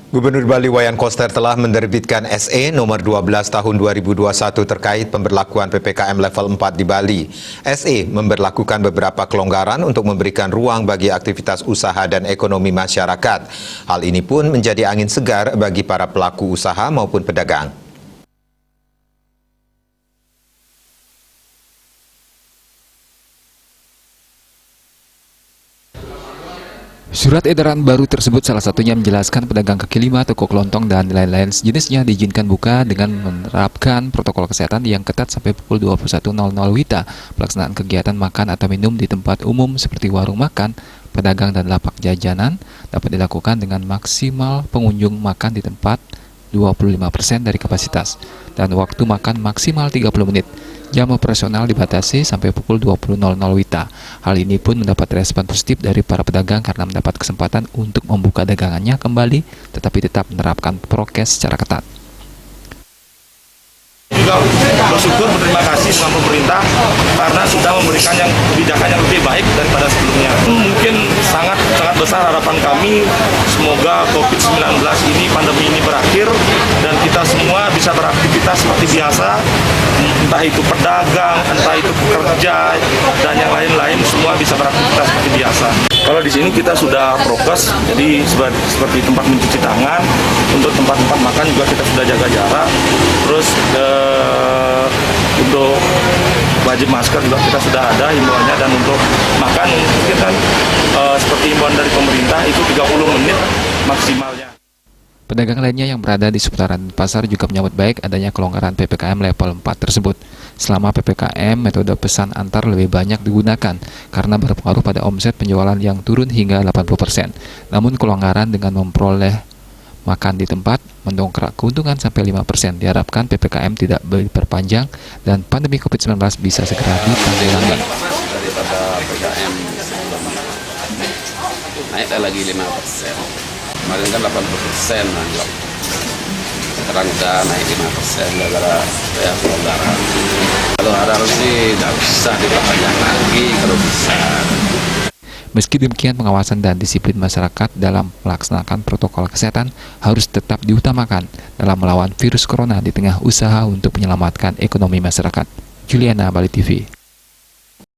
Gubernur Bali Wayan Koster telah menerbitkan SE nomor 12 tahun 2021 terkait pemberlakuan PPKM level 4 di Bali. SE memberlakukan beberapa kelonggaran untuk memberikan ruang bagi aktivitas usaha dan ekonomi masyarakat. Hal ini pun menjadi angin segar bagi para pelaku usaha maupun pedagang. Surat edaran baru tersebut salah satunya menjelaskan pedagang kaki lima, toko kelontong, dan lain-lain sejenisnya diizinkan buka dengan menerapkan protokol kesehatan yang ketat sampai pukul 21.00 WITA. Pelaksanaan kegiatan makan atau minum di tempat umum seperti warung makan, pedagang, dan lapak jajanan dapat dilakukan dengan maksimal pengunjung makan di tempat 25% dari kapasitas dan waktu makan maksimal 30 menit. Jam operasional dibatasi sampai pukul 20.00 WITA. Hal ini pun mendapat respon positif dari para pedagang karena mendapat kesempatan untuk membuka dagangannya kembali, tetapi tetap menerapkan prokes secara ketat. Juga bersyukur, berterima kasih sama pemerintah karena sudah memberikan kebijakan yang lebih baik daripada sebelumnya. Mungkin sangat besar harapan kami, semoga COVID-19 ini, pandemi ini berakhir dan kita semua bisa beraktivitas seperti biasa, entah itu pedagang, entah itu pekerja, dan yang lain-lain, semua bisa beraktivitas seperti biasa. Kalau di sini kita sudah prokes, jadi seperti tempat mencuci tangan, untuk tempat-tempat makan juga kita sudah jaga jarak, terus untuk wajib masker juga kita sudah ada himbauannya, dan untuk makan mungkin kan seperti himbauan dari pemerintah itu 30 menit maksimalnya. Pedagang lainnya yang berada di seputaran pasar juga menyambut baik adanya kelonggaran PPKM level 4 tersebut. Selama PPKM, metode pesan antar lebih banyak digunakan karena berpengaruh pada omset penjualan yang turun hingga 80%. Namun kelonggaran dengan memperoleh makan di tempat mendongkrak keuntungan sampai 5%. Diharapkan PPKM tidak diperpanjang dan pandemi COVID-19 bisa segera ditanggulangi. Daripada PPKM naik lagi 5%. Kemarin kan 80%, anggap. Sekarang udah naik 5% gara-gara ya kelonggaran. Kalau harap sih nggak bisa diperpanjang lagi kalau bisa. Meski demikian, pengawasan dan disiplin masyarakat dalam melaksanakan protokol kesehatan harus tetap diutamakan dalam melawan virus corona di tengah usaha untuk menyelamatkan ekonomi masyarakat. Juliana, Bali TV.